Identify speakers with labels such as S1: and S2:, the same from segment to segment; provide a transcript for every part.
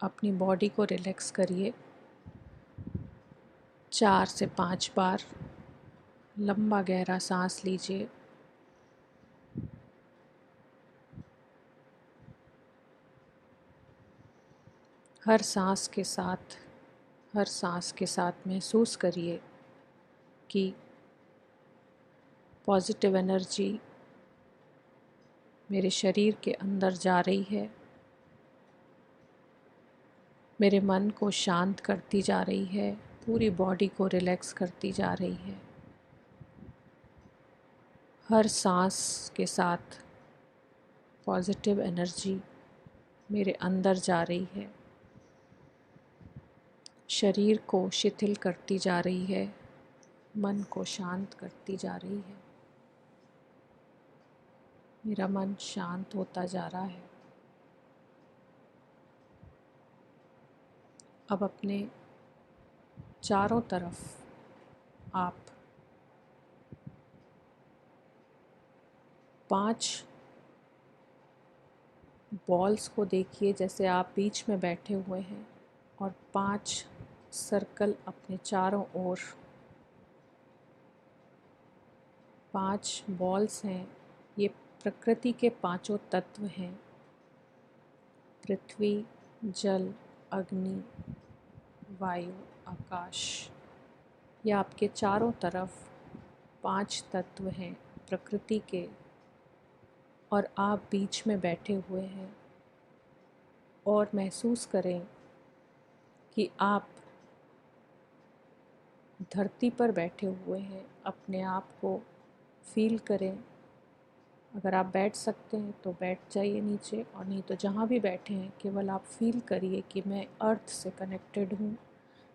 S1: अपनी बॉडी को रिलैक्स करिए। 4 से 5 बार लंबा गहरा सांस लीजिए। हर सांस के साथ महसूस करिए कि पॉजिटिव एनर्जी मेरे शरीर के अंदर जा रही है, मेरे मन को शांत करती जा रही है, पूरी बॉडी को रिलैक्स करती जा रही है। हर सांस के साथ पॉजिटिव एनर्जी मेरे अंदर जा रही है, शरीर को शिथिल करती जा रही है, मन को शांत करती जा रही है। मेरा मन शांत होता जा रहा है। अब अपने चारों तरफ आप 5 बॉल्स को देखिए, जैसे आप बीच में बैठे हुए हैं और 5 सर्कल अपने चारों ओर। 5 बॉल्स हैं, ये प्रकृति के 5 तत्व हैं। पृथ्वी, जल, अग्नि, वायु, आकाश। ये आपके चारों तरफ 5 तत्व हैं प्रकृति के, और आप बीच में बैठे हुए हैं। और महसूस करें कि आप धरती पर बैठे हुए हैं। अपने आप को फील करें। अगर आप बैठ सकते हैं तो बैठ जाइए नीचे, और नहीं तो जहाँ भी बैठे हैं केवल आप फील करिए कि मैं अर्थ से कनेक्टेड हूँ,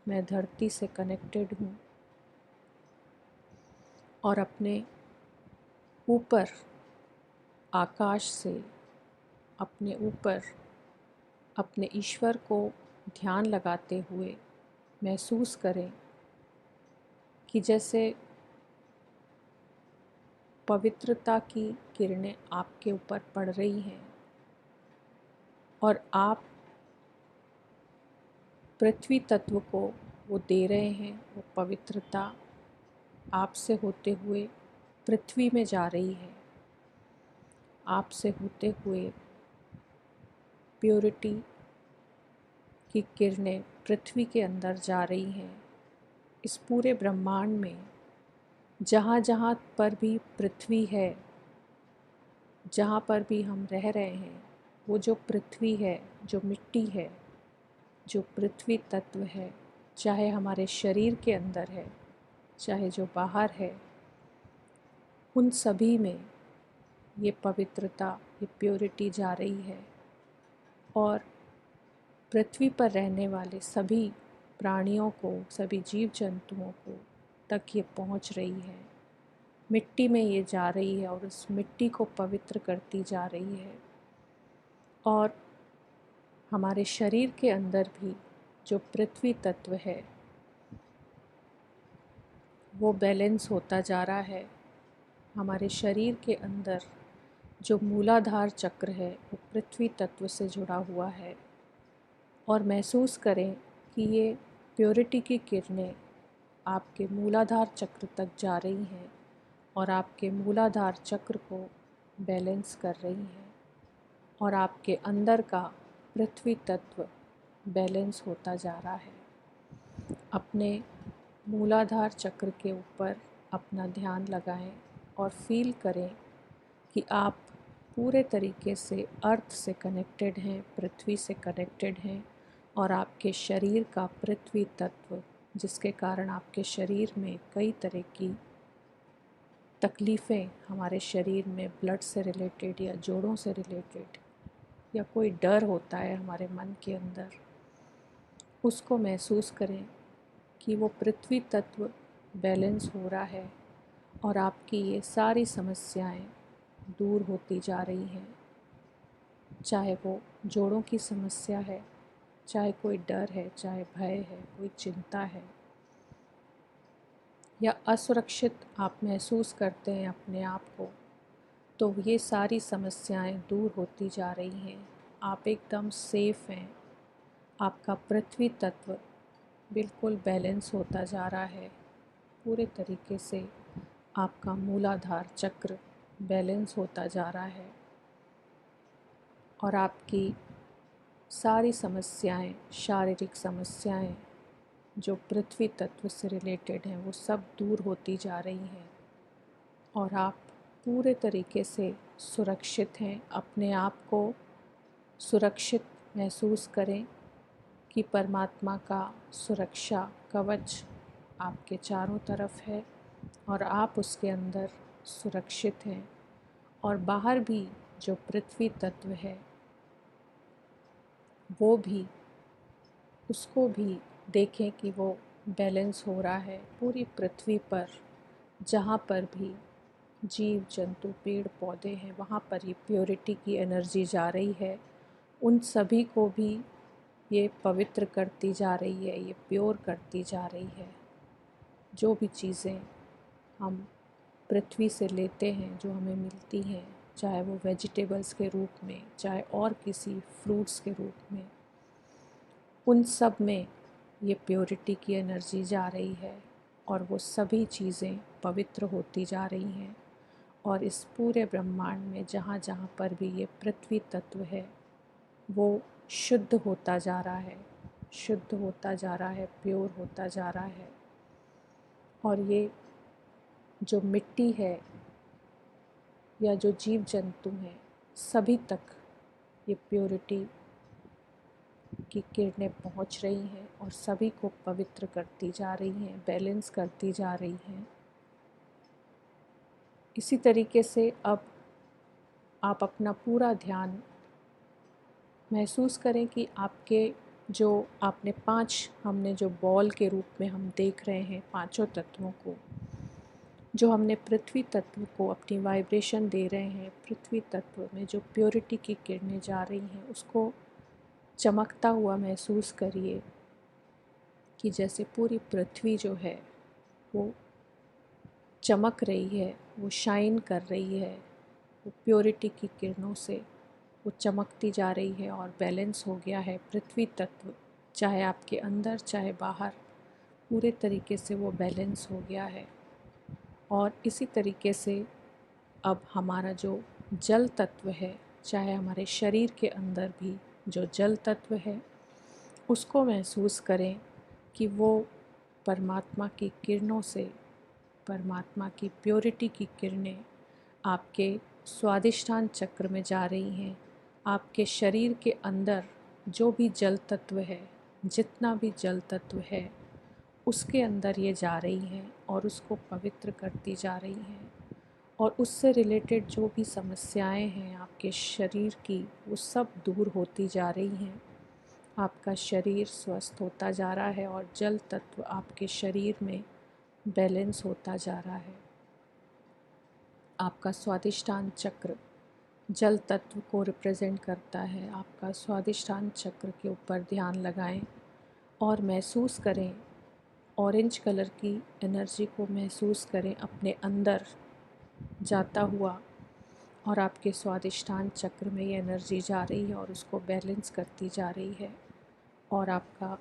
S1: मैं धरती से कनेक्टेड हूँ। और अपने ऊपर आकाश से, अपने ऊपर अपने ईश्वर को ध्यान लगाते हुए महसूस करें कि जैसे पवित्रता की किरणें आपके ऊपर पड़ रही हैं और आप पृथ्वी तत्व को वो दे रहे हैं। वो पवित्रता आपसे होते हुए पृथ्वी में जा रही है। आपसे होते हुए प्योरिटी की किरणें पृथ्वी के अंदर जा रही हैं। इस पूरे ब्रह्मांड में जहाँ जहाँ पर भी पृथ्वी है, जहाँ पर भी हम रह रहे हैं, वो जो पृथ्वी है, जो मिट्टी है, जो पृथ्वी तत्व है, चाहे हमारे शरीर के अंदर है, चाहे जो बाहर है, उन सभी में ये पवित्रता, ये प्योरिटी जा रही है। और पृथ्वी पर रहने वाले सभी प्राणियों को, सभी जीव जंतुओं को तक ये पहुंच रही है। मिट्टी में ये जा रही है और उस मिट्टी को पवित्र करती जा रही है। और हमारे शरीर के अंदर भी जो पृथ्वी तत्व है वो बैलेंस होता जा रहा है। हमारे शरीर के अंदर जो मूलाधार चक्र है वो पृथ्वी तत्व से जुड़ा हुआ है। और महसूस करें कि ये प्योरिटी की किरणें आपके मूलाधार चक्र तक जा रही हैं और आपके मूलाधार चक्र को बैलेंस कर रही हैं, और आपके अंदर का पृथ्वी तत्व बैलेंस होता जा रहा है। अपने मूलाधार चक्र के ऊपर अपना ध्यान लगाएं और फील करें कि आप पूरे तरीके से अर्थ से कनेक्टेड हैं, पृथ्वी से कनेक्टेड हैं। और आपके शरीर का पृथ्वी तत्व, जिसके कारण आपके शरीर में कई तरह की तकलीफ़ें, हमारे शरीर में ब्लड से रिलेटेड या जोड़ों से रिलेटेड, या कोई डर होता है हमारे मन के अंदर, उसको महसूस करें कि वो पृथ्वी तत्व बैलेंस हो रहा है और आपकी ये सारी समस्याएं दूर होती जा रही हैं। चाहे वो जोड़ों की समस्या है, चाहे कोई डर है, चाहे भय है, कोई चिंता है, या असुरक्षित आप महसूस करते हैं अपने आप को, तो ये सारी समस्याएं दूर होती जा रही हैं। आप एकदम सेफ़ हैं, आपका पृथ्वी तत्व बिल्कुल बैलेंस होता जा रहा है। पूरे तरीके से आपका मूलाधार चक्र बैलेंस होता जा रहा है और आपकी सारी समस्याएं, शारीरिक समस्याएं जो पृथ्वी तत्व से रिलेटेड हैं, वो सब दूर होती जा रही हैं और आप पूरे तरीके से सुरक्षित हैं। अपने आप को सुरक्षित महसूस करें कि परमात्मा का सुरक्षा कवच आपके चारों तरफ है और आप उसके अंदर सुरक्षित हैं। और बाहर भी जो पृथ्वी तत्व है वो भी, उसको भी देखें कि वो बैलेंस हो रहा है। पूरी पृथ्वी पर जहाँ पर भी जीव जंतु पेड़ पौधे हैं, वहाँ पर ये प्योरिटी की एनर्जी जा रही है। उन सभी को भी ये पवित्र करती जा रही है, ये प्योर करती जा रही है। जो भी चीज़ें हम पृथ्वी से लेते हैं, जो हमें मिलती हैं, चाहे वो वेजिटेबल्स के रूप में, चाहे और किसी फ्रूट्स के रूप में, उन सब में ये प्योरिटी की एनर्जी जा रही है और वो सभी चीज़ें पवित्र होती जा रही हैं। और इस पूरे ब्रह्मांड में जहाँ जहाँ पर भी ये पृथ्वी तत्व है वो शुद्ध होता जा रहा है, शुद्ध होता जा रहा है, प्योर होता जा रहा है। और ये जो मिट्टी है या जो जीव जंतु हैं, सभी तक ये प्योरिटी की किरणें पहुंच रही हैं और सभी को पवित्र करती जा रही हैं, बैलेंस करती जा रही हैं। इसी तरीके से अब आप अपना पूरा ध्यान महसूस करें कि आपके जो आपने हमने जो बॉल के रूप में हम देख रहे हैं पांचों तत्वों को, जो हमने पृथ्वी तत्व को अपनी वाइब्रेशन दे रहे हैं, पृथ्वी तत्व में जो प्योरिटी की किरणें जा रही हैं उसको चमकता हुआ महसूस करिए कि जैसे पूरी पृथ्वी जो है वो चमक रही है, वो शाइन कर रही है, वो प्योरिटी की किरणों से वो चमकती जा रही है और बैलेंस हो गया है पृथ्वी तत्व। चाहे आपके अंदर चाहे बाहर, पूरे तरीके से वो बैलेंस हो गया है। और इसी तरीके से अब हमारा जो जल तत्व है, चाहे हमारे शरीर के अंदर भी जो जल तत्व है, उसको महसूस करें कि वो परमात्मा की किरणों से, परमात्मा की प्योरिटी की किरणें आपके स्वादिष्ठान चक्र में जा रही हैं। आपके शरीर के अंदर जो भी जल तत्व है, जितना भी जल तत्व है, उसके अंदर ये जा रही हैं और उसको पवित्र करती जा रही हैं। और उससे रिलेटेड जो भी समस्याएं हैं आपके शरीर की, वो सब दूर होती जा रही हैं। आपका शरीर स्वस्थ होता जा रहा है और जल तत्व आपके शरीर में बैलेंस होता जा रहा है। आपका स्वादिष्ठान चक्र जल तत्व को रिप्रेजेंट करता है। आपका स्वादिष्ठान चक्र के ऊपर ध्यान लगाएं और महसूस करें, ऑरेंज कलर की एनर्जी को महसूस करें अपने अंदर जाता हुआ और आपके स्वादिष्ठान चक्र में ये एनर्जी जा रही है और उसको बैलेंस करती जा रही है। और आपका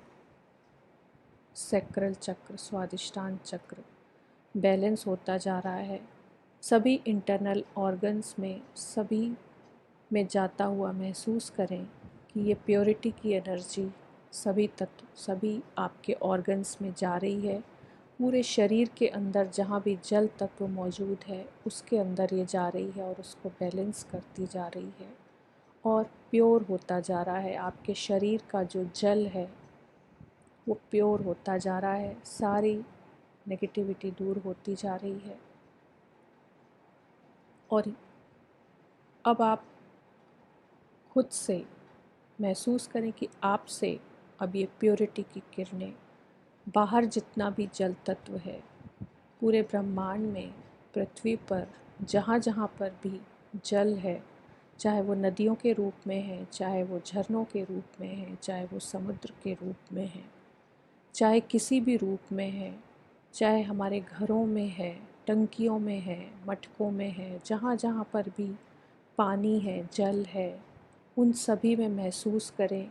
S1: सैक्रल चक्र, स्वादिष्ठान चक्र बैलेंस होता जा रहा है। सभी इंटरनल ऑर्गन्स में, सभी में जाता हुआ महसूस करें कि ये प्योरिटी की एनर्जी सभी तत्व, सभी आपके ऑर्गन्स में जा रही है। पूरे शरीर के अंदर जहाँ भी जल तत्व मौजूद है उसके अंदर ये जा रही है और उसको बैलेंस करती जा रही है और प्योर होता जा रहा है। आपके शरीर का जो जल है वो प्योर होता जा रहा है, सारी नेगेटिविटी दूर होती जा रही है। और अब आप खुद से महसूस करें कि आपसे अब ये प्योरिटी की किरणें बाहर जितना भी जल तत्व है, पूरे ब्रह्मांड में, पृथ्वी पर जहाँ जहाँ पर भी जल है, चाहे वो नदियों के रूप में है, चाहे वो झरनों के रूप में है, चाहे वो समुद्र के रूप में है, चाहे किसी भी रूप में है, चाहे हमारे घरों में है, टंकियों में है, मटकों में है, जहाँ जहाँ पर भी पानी है, जल है, उन सभी में महसूस करें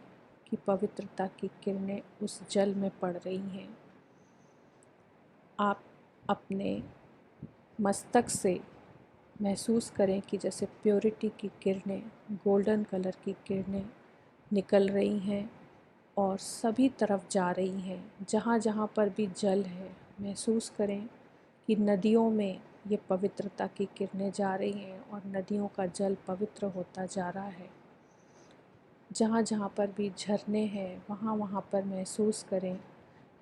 S1: की पवित्रता की किरणें उस जल में पड़ रही हैं। आप अपने मस्तक से महसूस करें कि जैसे प्योरिटी की किरणें, गोल्डन कलर की किरणें निकल रही हैं और सभी तरफ जा रही हैं। जहाँ जहाँ पर भी जल है, महसूस करें कि नदियों में ये पवित्रता की किरणें जा रही हैं और नदियों का जल पवित्र होता जा रहा है। जहाँ जहाँ पर भी झरने हैं, वहाँ वहाँ पर महसूस करें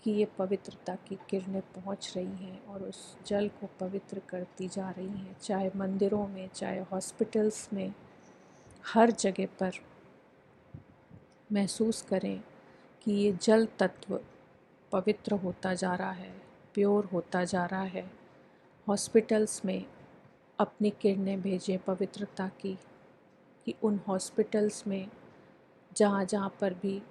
S1: कि ये पवित्रता की किरणें पहुँच रही हैं और उस जल को पवित्र करती जा रही हैं। चाहे मंदिरों में, चाहे हॉस्पिटल्स में, हर जगह पर महसूस करें कि ये जल तत्व पवित्र होता जा रहा है, प्योर होता जा रहा है। हॉस्पिटल्स में अपनी किरणें भेजें पवित्रता की, कि उन हॉस्पिटल्स में जहाँ जहाँ पर भी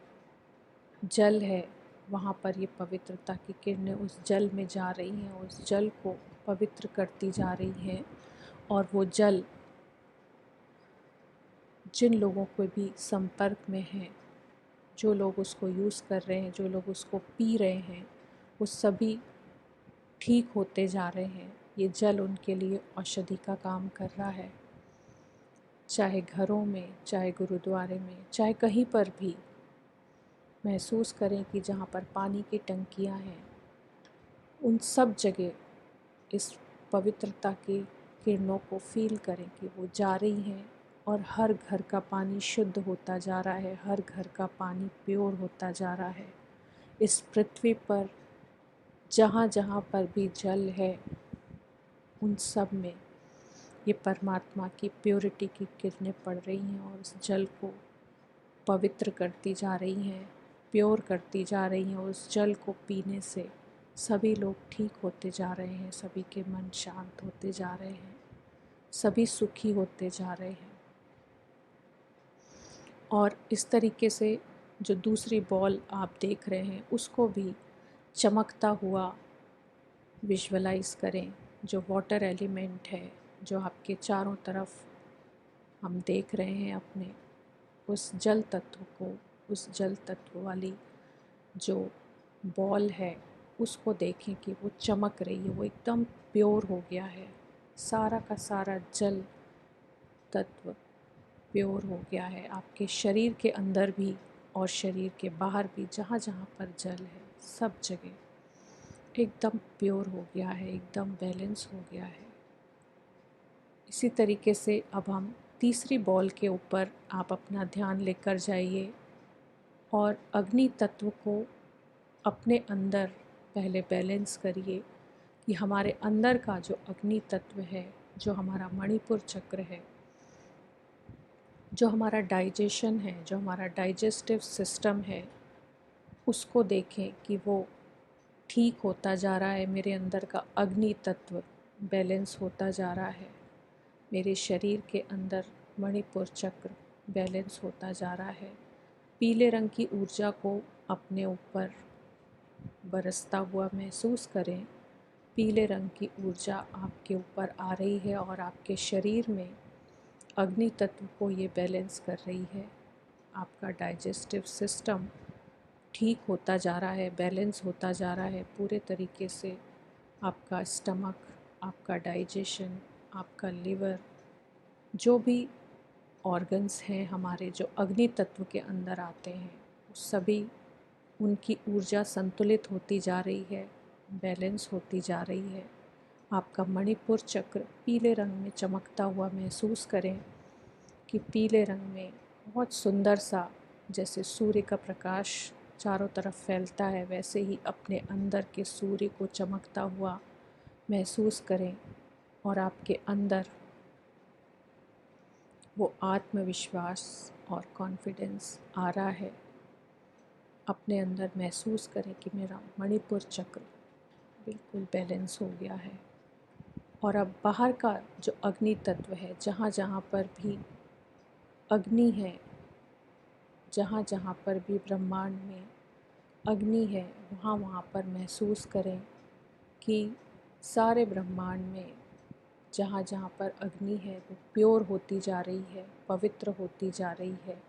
S1: जल है, वहाँ पर ये पवित्रता की किरणें उस जल में जा रही हैं, उस जल को पवित्र करती जा रही हैं। और वो जल जिन लोगों को भी संपर्क में हैं, जो लोग उसको यूज़ कर रहे हैं, जो लोग उसको पी रहे हैं, वो सभी ठीक होते जा रहे हैं। ये जल उनके लिए औषधि का काम कर रहा है। चाहे घरों में, चाहे गुरुद्वारे में, चाहे कहीं पर भी महसूस करें कि जहाँ पर पानी की टंकियाँ हैं, उन सब जगह इस पवित्रता की किरणों को फील करें कि वो जा रही हैं और हर घर का पानी शुद्ध होता जा रहा है, हर घर का पानी प्योर होता जा रहा है। इस पृथ्वी पर जहाँ जहाँ पर भी जल है, उन सब में ये परमात्मा की प्योरिटी की किरणें पड़ रही हैं और उस जल को पवित्र करती जा रही हैं, प्योर करती जा रही हैं। उस जल को पीने से सभी लोग ठीक होते जा रहे हैं, सभी के मन शांत होते जा रहे हैं, सभी सुखी होते जा रहे हैं। और इस तरीके से जो दूसरी बॉल आप देख रहे हैं, उसको भी चमकता हुआ विजुअलाइज़ करें। जो वाटर एलिमेंट है, जो आपके चारों तरफ हम देख रहे हैं, अपने उस जल तत्व को, उस जल तत्व वाली जो बॉल है, उसको देखें कि वो चमक रही है, वो एकदम प्योर हो गया है। सारा का सारा जल तत्व प्योर हो गया है। आपके शरीर के अंदर भी और शरीर के बाहर भी जहाँ जहाँ पर जल है, सब जगह एकदम प्योर हो गया है, एकदम बैलेंस हो गया है। इसी तरीके से अब हम तीसरी बॉल के ऊपर आप अपना ध्यान लेकर जाइए और अग्नि तत्व को अपने अंदर पहले बैलेंस करिए कि हमारे अंदर का जो अग्नि तत्व है, जो हमारा मणिपुर चक्र है, जो हमारा डाइजेशन है, जो हमारा डाइजेस्टिव सिस्टम है, उसको देखें कि वो ठीक होता जा रहा है। मेरे अंदर का अग्नि तत्व बैलेंस होता जा रहा है। मेरे शरीर के अंदर मणिपुर चक्र बैलेंस होता जा रहा है। पीले रंग की ऊर्जा को अपने ऊपर बरसता हुआ महसूस करें। पीले रंग की ऊर्जा आपके ऊपर आ रही है और आपके शरीर में अग्नि तत्व को ये बैलेंस कर रही है। आपका डाइजेस्टिव सिस्टम ठीक होता जा रहा है, बैलेंस होता जा रहा है पूरे तरीके से। आपका स्टमक, आपका डाइजेशन, आपका लिवर, जो भी ऑर्गन्स हैं हमारे, जो अग्नि तत्व के अंदर आते हैं, सभी उनकी ऊर्जा संतुलित होती जा रही है, बैलेंस होती जा रही है। आपका मणिपुर चक्र पीले रंग में चमकता हुआ महसूस करें कि पीले रंग में बहुत सुंदर सा, जैसे सूर्य का प्रकाश चारों तरफ फैलता है, वैसे ही अपने अंदर के सूर्य को चमकता हुआ महसूस करें और आपके अंदर वो आत्मविश्वास और कॉन्फिडेंस आ रहा है। अपने अंदर महसूस करें कि मेरा मणिपुर चक्र बिल्कुल बैलेंस हो गया है। और अब बाहर का जो अग्नि तत्व है, जहाँ जहाँ पर भी अग्नि है, जहाँ जहाँ पर भी ब्रह्मांड में अग्नि है, वहाँ वहाँ पर महसूस करें कि सारे ब्रह्मांड में जहाँ जहाँ पर अग्नि है वो प्योर होती जा रही है, पवित्र होती जा रही है।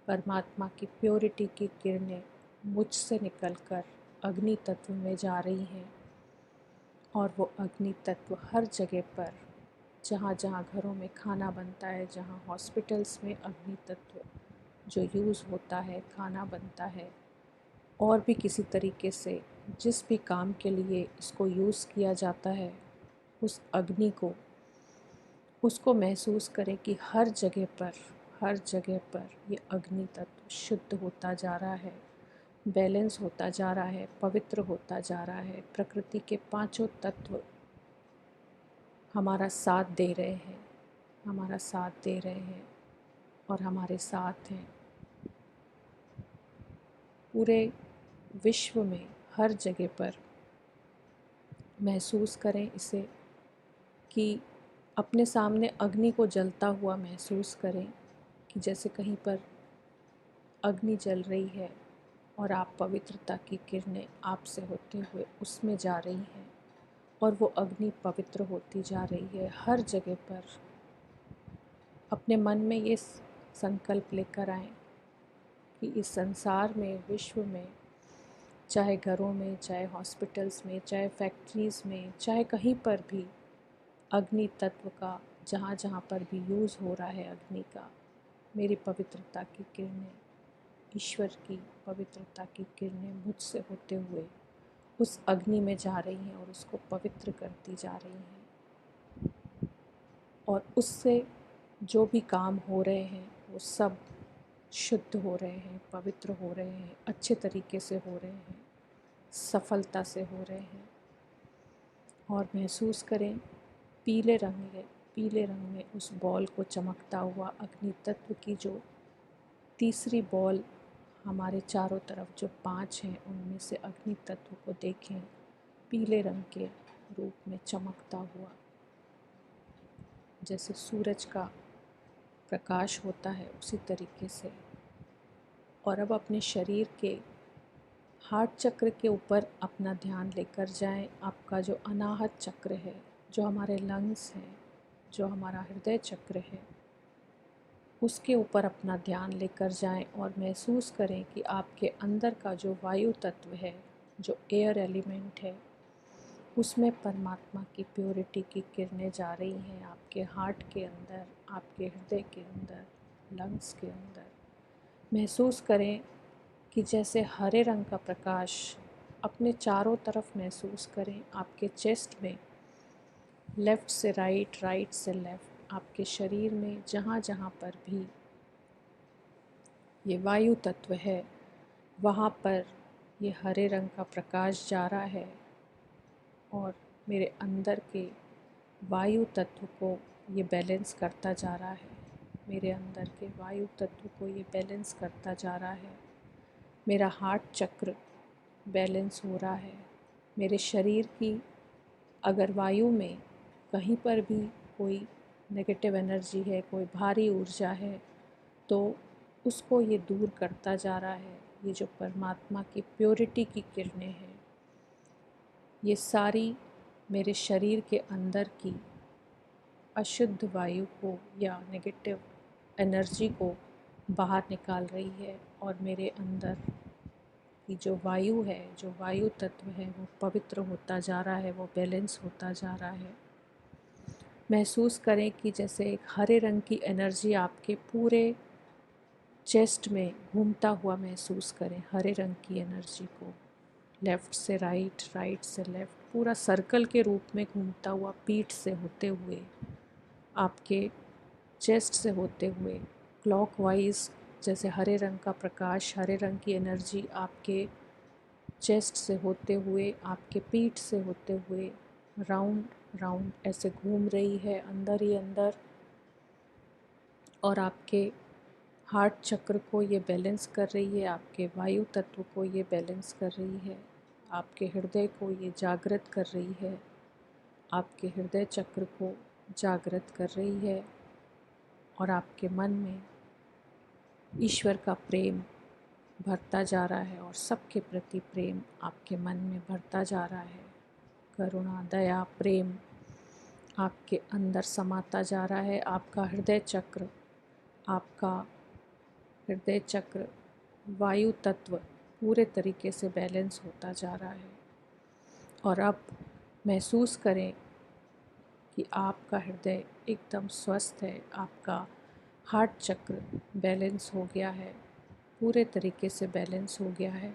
S1: परमात्मा की प्योरिटी की किरणें मुझसे निकलकर अग्नि तत्व में जा रही हैं और वो अग्नि तत्व हर जगह पर, जहाँ जहाँ घरों में खाना बनता है, जहाँ हॉस्पिटल्स में अग्नि तत्व जो यूज़ होता है, खाना बनता है, और भी किसी तरीके से जिस भी काम के लिए इसको यूज़ किया जाता है, उस अग्नि को, उसको महसूस करें कि हर जगह पर ये अग्नि तत्व शुद्ध होता जा रहा है, बैलेंस होता जा रहा है, पवित्र होता जा रहा है। प्रकृति के पांचों तत्व हमारा साथ दे रहे हैं, हमारा साथ दे रहे हैं और हमारे साथ हैं। पूरे विश्व में हर जगह पर महसूस करें इसे कि अपने सामने अग्नि को जलता हुआ महसूस करें कि जैसे कहीं पर अग्नि जल रही है और आप पवित्रता की किरणें आपसे होते हुए उसमें जा रही हैं और वो अग्नि पवित्र होती जा रही है हर जगह पर। अपने मन में ये संकल्प लेकर आएं कि इस संसार में, विश्व में, चाहे घरों में, चाहे हॉस्पिटल्स में, चाहे फैक्ट्रीज़ में, चाहे कहीं पर भी अग्नि तत्व का जहाँ जहाँ पर भी यूज़ हो रहा है अग्नि का, मेरी पवित्रता की किरणें, ईश्वर की पवित्रता की किरणें मुझसे होते हुए उस अग्नि में जा रही हैं और उसको पवित्र करती जा रही हैं। और उससे जो भी काम हो रहे हैं वो सब शुद्ध हो रहे हैं, पवित्र हो रहे हैं, अच्छे तरीके से हो रहे हैं, सफलता से हो रहे हैं। और महसूस करें पीले रंग में उस बॉल को चमकता हुआ अग्नि तत्व की जो तीसरी बॉल हमारे चारों तरफ जो 5 हैं उनमें से अग्नि तत्व को देखें पीले रंग के रूप में चमकता हुआ, जैसे सूरज का प्रकाश होता है उसी तरीके से। और अब अपने शरीर के हार्ट चक्र के ऊपर अपना ध्यान लेकर जाएं। आपका जो अनाहत चक्र है, जो हमारे लंग्स हैं, जो हमारा हृदय चक्र है, उसके ऊपर अपना ध्यान लेकर जाएं और महसूस करें कि आपके अंदर का जो वायु तत्व है, जो एयर एलिमेंट है, उसमें परमात्मा की प्योरिटी की किरणें जा रही हैं आपके हार्ट के अंदर, आपके हृदय के अंदर, लंग्स के अंदर। महसूस करें कि जैसे हरे रंग का प्रकाश अपने चारों तरफ महसूस करें, आपके चेस्ट में, लेफ़्ट से राइट, राइट से लेफ़्ट, आपके शरीर में जहाँ जहाँ पर भी ये वायु तत्व है वहाँ पर ये हरे रंग का प्रकाश जा रहा है और मेरे अंदर के वायु तत्व को ये बैलेंस करता जा रहा है। मेरे अंदर के वायु तत्व को ये बैलेंस करता जा रहा है। मेरा हार्ट चक्र बैलेंस हो रहा है। मेरे शरीर की अगर वायु में कहीं पर भी कोई नेगेटिव एनर्जी है, कोई भारी ऊर्जा है, तो उसको ये दूर करता जा रहा है। ये जो परमात्मा की प्योरिटी की किरणें हैं, ये सारी मेरे शरीर के अंदर की अशुद्ध वायु को या नेगेटिव एनर्जी को बाहर निकाल रही है और मेरे अंदर की जो वायु है, जो वायु तत्व है, वो पवित्र होता जा रहा है, वो बैलेंस होता जा रहा है। महसूस करें कि जैसे एक हरे रंग की एनर्जी आपके पूरे चेस्ट में घूमता हुआ महसूस करें, हरे रंग की एनर्जी को लेफ़्ट से राइट, राइट से लेफ़्ट, पूरा सर्कल के रूप में घूमता हुआ पीठ से होते हुए, आपके चेस्ट से होते हुए क्लॉकवाइज, जैसे हरे रंग का प्रकाश, हरे रंग की एनर्जी आपके चेस्ट से होते हुए, आपके पीठ से होते हुए राउंड राउंड ऐसे घूम रही है अंदर ही अंदर और आपके हार्ट चक्र को ये बैलेंस कर रही है, आपके वायु तत्व को ये बैलेंस कर रही है, आपके हृदय को ये जागृत कर रही है, आपके हृदय चक्र को जागृत कर रही है और आपके मन में ईश्वर का प्रेम भरता जा रहा है और सबके प्रति प्रेम आपके मन में भरता जा रहा है। करुणा, दया, प्रेम आपके अंदर समाता जा रहा है। आपका हृदय चक्र, आपका हृदय चक्र, वायु तत्व पूरे तरीके से बैलेंस होता जा रहा है। और अब महसूस करें कि आपका हृदय एकदम स्वस्थ है, आपका हार्ट चक्र बैलेंस हो गया है, पूरे तरीके से बैलेंस हो गया है।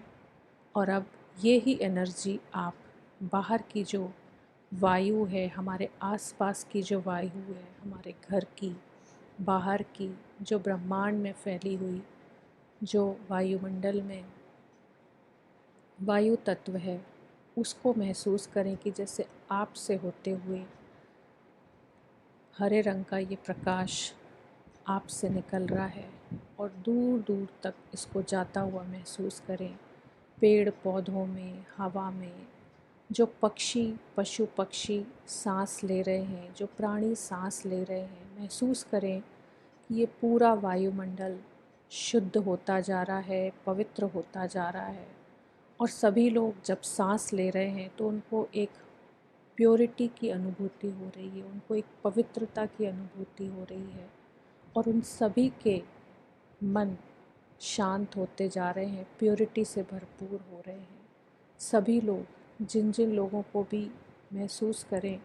S1: और अब ये ही एनर्जी आप बाहर की जो वायु है, हमारे आसपास की जो वायु है, हमारे घर की, बाहर की, जो ब्रह्मांड में फैली हुई जो वायुमंडल में वायु तत्व है, उसको महसूस करें कि जैसे आपसे होते हुए हरे रंग का ये प्रकाश आपसे निकल रहा है और दूर दूर तक इसको जाता हुआ महसूस करें। पेड़ पौधों में, हवा में, जो पक्षी, पशु पक्षी सांस ले रहे हैं, जो प्राणी सांस ले रहे हैं, महसूस करें कि ये पूरा वायुमंडल शुद्ध होता जा रहा है, पवित्र होता जा रहा है। और सभी लोग जब सांस ले रहे हैं तो उनको एक प्योरिटी की अनुभूति हो रही है, उनको एक पवित्रता की अनुभूति हो रही है। और उन सभी के मन शांत होते जा रहे हैं, प्योरिटी से भरपूर हो रहे हैं। सभी लोग, जिन जिन लोगों को भी महसूस करें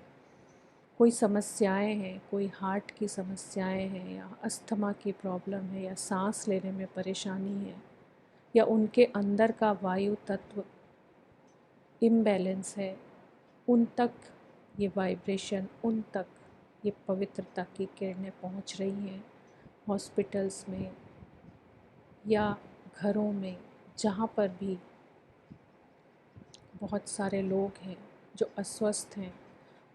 S1: कोई समस्याएं हैं, कोई हार्ट की समस्याएं हैं, या अस्थमा की प्रॉब्लम है, या सांस लेने में परेशानी है, या उनके अंदर का वायु तत्व इम्बैलेंस है, उन तक ये वाइब्रेशन, उन तक ये पवित्रता की किरणें पहुंच रही हैं। हॉस्पिटल्स में या घरों में, जहाँ पर भी बहुत सारे लोग हैं जो अस्वस्थ हैं,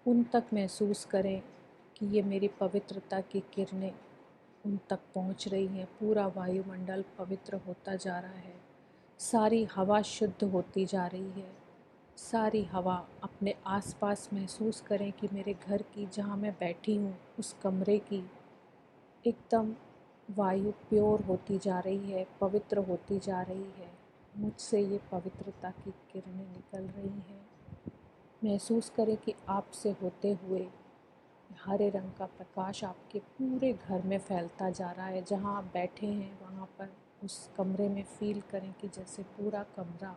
S1: उन तक महसूस करें कि ये मेरी पवित्रता की किरणें उन तक पहुंच रही हैं। पूरा वायुमंडल पवित्र होता जा रहा है, सारी हवा शुद्ध होती जा रही है। सारी हवा अपने आसपास महसूस करें कि मेरे घर की, जहाँ मैं बैठी हूँ, उस कमरे की एकदम वायु प्योर होती जा रही है, पवित्र होती जा रही है। मुझसे ये पवित्रता की किरणें निकल रही हैं। महसूस करें कि आपसे होते हुए हरे रंग का प्रकाश आपके पूरे घर में फैलता जा रहा है। जहाँ आप बैठे हैं वहाँ पर उस कमरे में फ़ील करें कि जैसे पूरा कमरा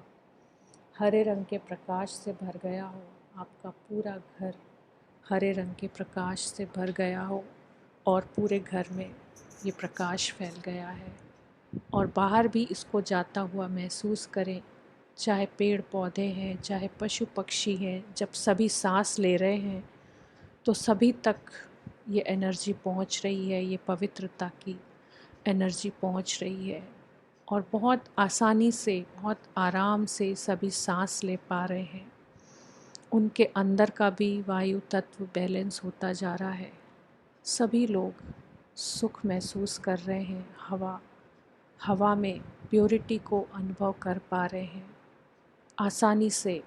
S1: हरे रंग के प्रकाश से भर गया हो, आपका पूरा घर हरे रंग के प्रकाश से भर गया हो और पूरे घर में ये प्रकाश फैल गया है। और बाहर भी इसको जाता हुआ महसूस करें, चाहे पेड़ पौधे हैं, चाहे पशु पक्षी हैं, जब सभी सांस ले रहे हैं तो सभी तक ये एनर्जी पहुंच रही है, ये पवित्रता की एनर्जी पहुंच रही है। और बहुत आसानी से, बहुत आराम से सभी सांस ले पा रहे हैं। उनके अंदर का भी वायु तत्व बैलेंस होता जा रहा है। सभी लोग सुख महसूस कर रहे हैं, हवा में प्योरिटी को अनुभव कर पा रहे हैं। आसानी से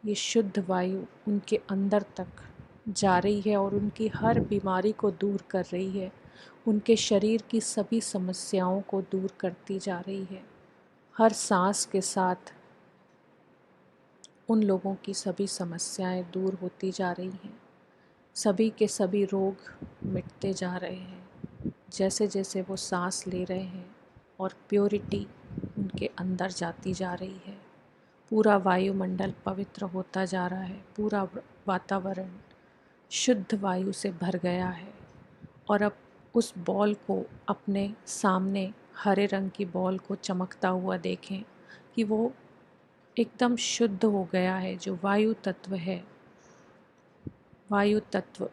S1: ये शुद्ध वायु उनके अंदर तक जा रही है और उनकी हर बीमारी को दूर कर रही है, उनके शरीर की सभी समस्याओं को दूर करती जा रही है। हर सांस के साथ उन लोगों की सभी समस्याएं दूर होती जा रही हैं। सभी के सभी रोग मिटते जा रहे हैं जैसे जैसे वो सांस ले रहे हैं और प्योरिटी उनके अंदर जाती जा रही है। पूरा वायुमंडल पवित्र होता जा रहा है, पूरा वातावरण शुद्ध वायु से भर गया है। और अब उस बॉल को अपने सामने, हरे रंग की बॉल को चमकता हुआ देखें कि वो एकदम शुद्ध हो गया है। जो वायु तत्व है, वायु तत्व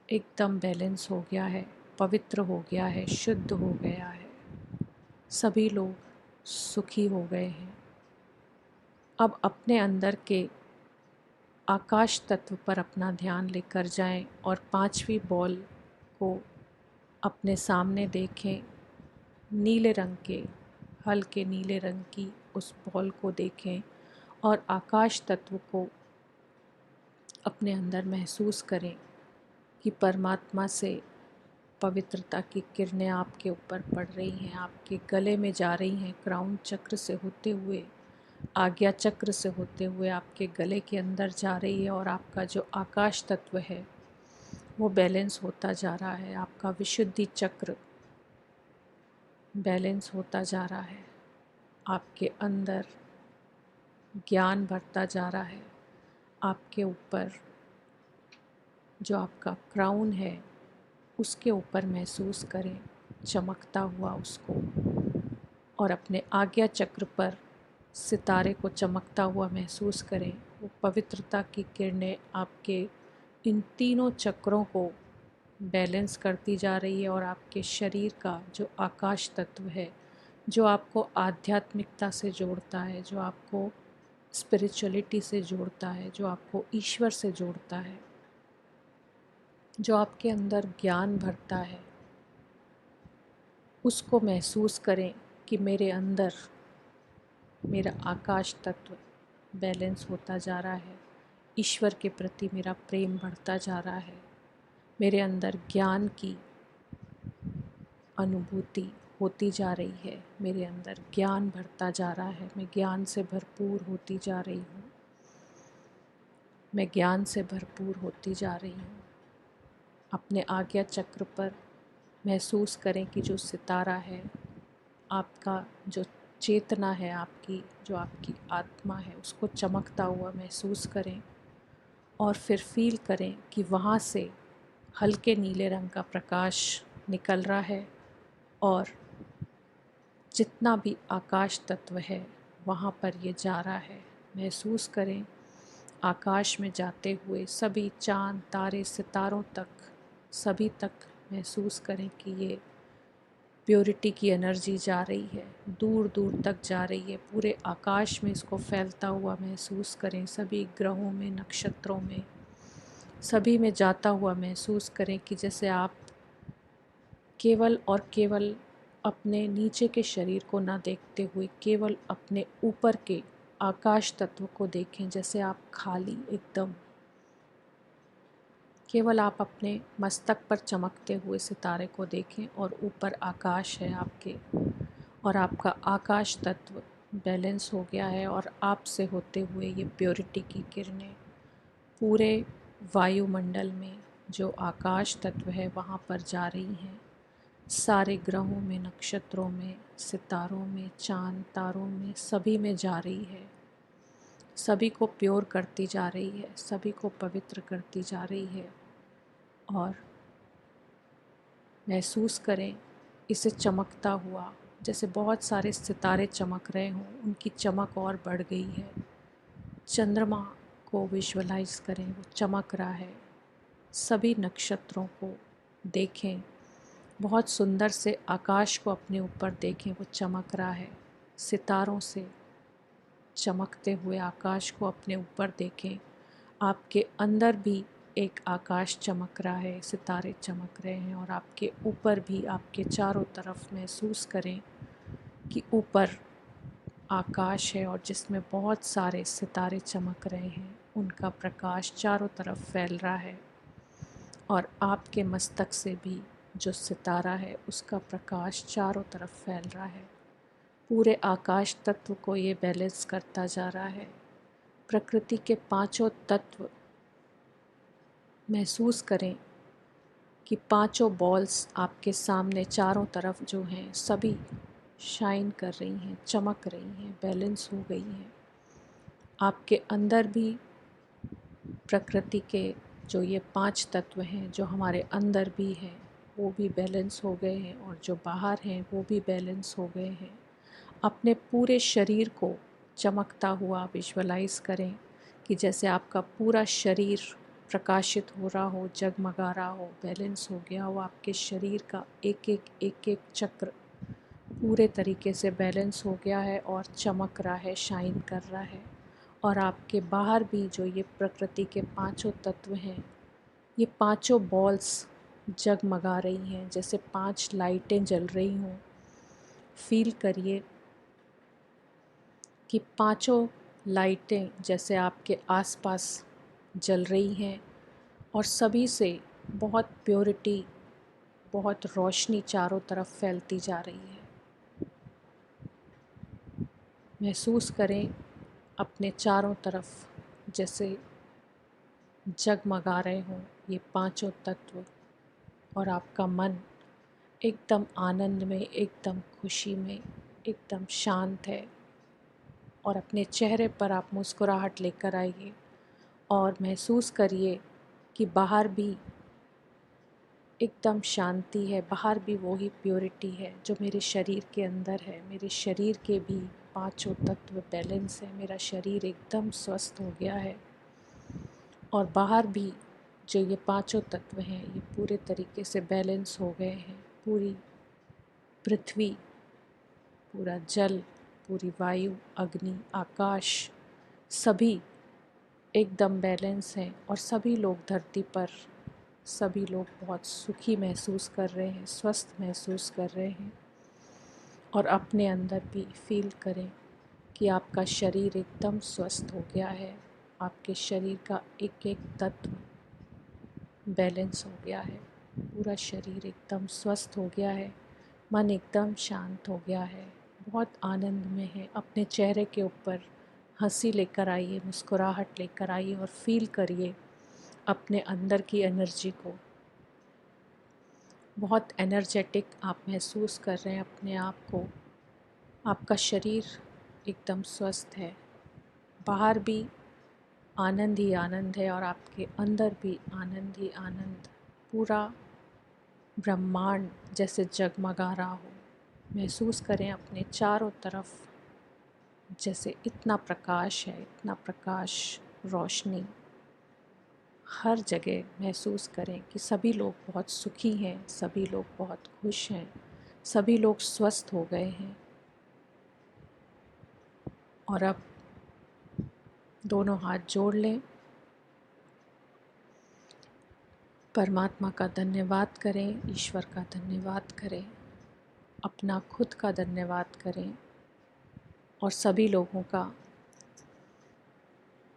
S1: एकदम बैलेंस हो गया है, पवित्र हो गया है, शुद्ध हो गया है। सभी लोग सुखी हो गए हैं। अब अपने अंदर के आकाश तत्व पर अपना ध्यान लेकर जाएं और पांचवी बॉल को अपने सामने देखें। नीले रंग के, हल्के नीले रंग की उस बॉल को देखें और आकाश तत्व को अपने अंदर महसूस करें कि परमात्मा से पवित्रता की किरणें आपके ऊपर पड़ रही हैं, आपके गले में जा रही हैं, क्राउन चक्र से होते हुए, आज्ञा चक्र से होते हुए आपके गले के अंदर जा रही है। और आपका जो आकाश तत्व है वो बैलेंस होता जा रहा है। आपका विशुद्धि चक्र बैलेंस होता जा रहा है, आपके अंदर ज्ञान बढ़ता जा रहा है, आपके ऊपर जो आपका क्राउन है उसके ऊपर महसूस करें चमकता हुआ उसको, और अपने आज्ञा चक्र पर सितारे को चमकता हुआ महसूस करें। वो पवित्रता की किरणें आपके इन तीनों चक्रों को बैलेंस करती जा रही है, और आपके शरीर का जो आकाश तत्व है, जो आपको आध्यात्मिकता से जोड़ता है, जो आपको स्पिरिचुअलिटी से जोड़ता है, जो आपको ईश्वर से जोड़ता है, जो आपके अंदर ज्ञान भरता है, उसको महसूस करें कि मेरे अंदर मेरा आकाश तत्व बैलेंस होता जा रहा है, ईश्वर के प्रति मेरा प्रेम बढ़ता जा रहा है, मेरे अंदर ज्ञान की अनुभूति होती जा रही है, मेरे अंदर ज्ञान बढ़ता जा रहा है, मैं ज्ञान से भरपूर होती जा रही हूँ, मैं ज्ञान से भरपूर होती जा रही हूँ। अपने आज्ञा चक्र पर महसूस करें कि जो सितारा है, आपका जो चेतना है, आपकी जो आपकी आत्मा है, उसको चमकता हुआ महसूस करें, और फिर फील करें कि वहाँ से हल्के नीले रंग का प्रकाश निकल रहा है, और जितना भी आकाश तत्व है वहाँ पर ये जा रहा है। महसूस करें आकाश में जाते हुए सभी चाँद तारे सितारों तक, सभी तक महसूस करें कि ये प्योरिटी की एनर्जी जा रही है, दूर दूर तक जा रही है, पूरे आकाश में इसको फैलता हुआ महसूस करें, सभी ग्रहों में, नक्षत्रों में, सभी में जाता हुआ महसूस करें कि जैसे आप केवल और केवल अपने नीचे के शरीर को ना देखते हुए केवल अपने ऊपर के आकाश तत्व को देखें, जैसे आप खाली एकदम केवल आप अपने मस्तक पर चमकते हुए सितारे को देखें, और ऊपर आकाश है आपके, और आपका आकाश तत्व बैलेंस हो गया है, और आपसे होते हुए ये प्योरिटी की किरणें पूरे वायुमंडल में जो आकाश तत्व है वहाँ पर जा रही हैं, सारे ग्रहों में, नक्षत्रों में, सितारों में, चाँद तारों में, सभी में जा रही है, सभी को प्योर करती जा रही है, सभी को पवित्र करती जा रही है। और महसूस करें इसे चमकता हुआ, जैसे बहुत सारे सितारे चमक रहे हों, उनकी चमक और बढ़ गई है। चंद्रमा को विजुअलाइज करें, वो चमक रहा है, सभी नक्षत्रों को देखें, बहुत सुंदर से आकाश को अपने ऊपर देखें, वो चमक रहा है, सितारों से चमकते हुए आकाश को अपने ऊपर देखें, आपके अंदर भी एक आकाश चमक रहा है, सितारे चमक रहे हैं, और आपके ऊपर भी, आपके चारों तरफ महसूस करें कि ऊपर आकाश है और जिसमें बहुत सारे सितारे चमक रहे हैं, उनका प्रकाश चारों तरफ फैल रहा है, और आपके मस्तक से भी जो सितारा है उसका प्रकाश चारों तरफ फैल रहा है। पूरे आकाश तत्व को ये बैलेंस करता जा रहा है। प्रकृति के पांचों तत्व महसूस करें कि पांचों बॉल्स आपके सामने चारों तरफ जो हैं सभी शाइन कर रही हैं, चमक रही हैं, बैलेंस हो गई हैं। आपके अंदर भी प्रकृति के जो ये पांच तत्व हैं जो हमारे अंदर भी हैं वो भी बैलेंस हो गए हैं, और जो बाहर हैं वो भी बैलेंस हो गए हैं। अपने पूरे शरीर को चमकता हुआ विजुअलाइज करें कि जैसे आपका पूरा शरीर प्रकाशित हो रहा हो, जगमगा रहा हो, बैलेंस हो गया हो, आपके शरीर का एक एक चक्र पूरे तरीके से बैलेंस हो गया है और चमक रहा है, शाइन कर रहा है। और आपके बाहर भी जो ये प्रकृति के पांचों तत्व हैं, ये पांचों बॉल्स जगमगा रही हैं, जैसे 5 लाइटें जल रही हों। फील करिए कि पांचों लाइटें जैसे आपके आसपास जल रही हैं, और सभी से बहुत प्योरिटी, बहुत रोशनी चारों तरफ फैलती जा रही है। महसूस करें अपने चारों तरफ जैसे जगमगा रहे हों ये पांचों तत्व, और आपका मन एकदम आनंद में, एकदम खुशी में, एकदम शांत है। और अपने चेहरे पर आप मुस्कुराहट लेकर आइए और महसूस करिए कि बाहर भी एकदम शांति है, बाहर भी वही प्योरिटी है जो मेरे शरीर के अंदर है। मेरे शरीर के भी पांचों तत्व बैलेंस है, मेरा शरीर एकदम स्वस्थ हो गया है। और बाहर भी जो ये पांचों तत्व हैं ये पूरे तरीके से बैलेंस हो गए हैं। पूरी पृथ्वी, पूरा जल, पूरी वायु, अग्नि, आकाश, सभी एकदम बैलेंस हैं। और सभी लोग धरती पर, सभी लोग बहुत सुखी महसूस कर रहे हैं, स्वस्थ महसूस कर रहे हैं। और अपने अंदर भी फील करें कि आपका शरीर एकदम स्वस्थ हो गया है। आपके शरीर का एक एक तत्व बैलेंस हो गया है, पूरा शरीर एकदम स्वस्थ हो गया है, मन एकदम शांत हो गया है, बहुत आनंद में है। अपने चेहरे के ऊपर हंसी लेकर आइए, मुस्कुराहट लेकर आइए और फील करिए अपने अंदर की एनर्जी को। बहुत एनर्जेटिक आप महसूस कर रहे हैं अपने आप को। आपका शरीर एकदम स्वस्थ है, बाहर भी आनंद ही आनंद है और आपके अंदर भी आनंद ही आनंद। पूरा ब्रह्मांड जैसे जगमगा रहा हो। महसूस करें अपने चारों तरफ जैसे इतना प्रकाश है, इतना प्रकाश, रोशनी हर जगह। महसूस करें कि सभी लोग बहुत सुखी हैं, सभी लोग बहुत खुश हैं, सभी लोग स्वस्थ हो गए हैं। और अब दोनों हाथ जोड़ लें, परमात्मा का धन्यवाद करें, ईश्वर का धन्यवाद करें, अपना खुद का धन्यवाद करें और सभी लोगों का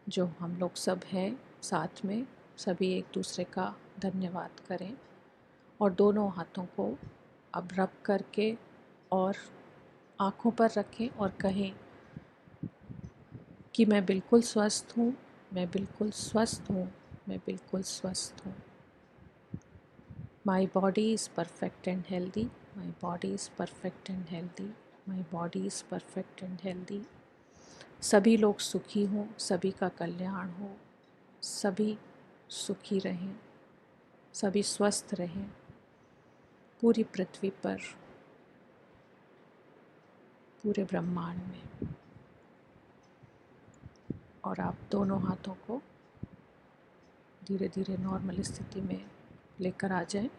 S1: जो हम लोग सब हैं साथ में, सभी एक दूसरे का धन्यवाद करें। और दोनों हाथों को अब रब करके और आँखों पर रखें और कहें कि मैं बिल्कुल स्वस्थ हूँ, मैं बिल्कुल स्वस्थ हूँ, मैं बिल्कुल स्वस्थ हूँ। My body is perfect and healthy. My body is perfect and healthy. My body is perfect and healthy. सभी लोग सुखी हों, सभी का कल्याण हो, सभी सुखी रहें, सभी स्वस्थ रहें पूरी पृथ्वी पर, पूरे ब्रह्मांड में। और आप दोनों हाथों को धीरे धीरे नॉर्मल स्थिति में लेकर आ जाएं।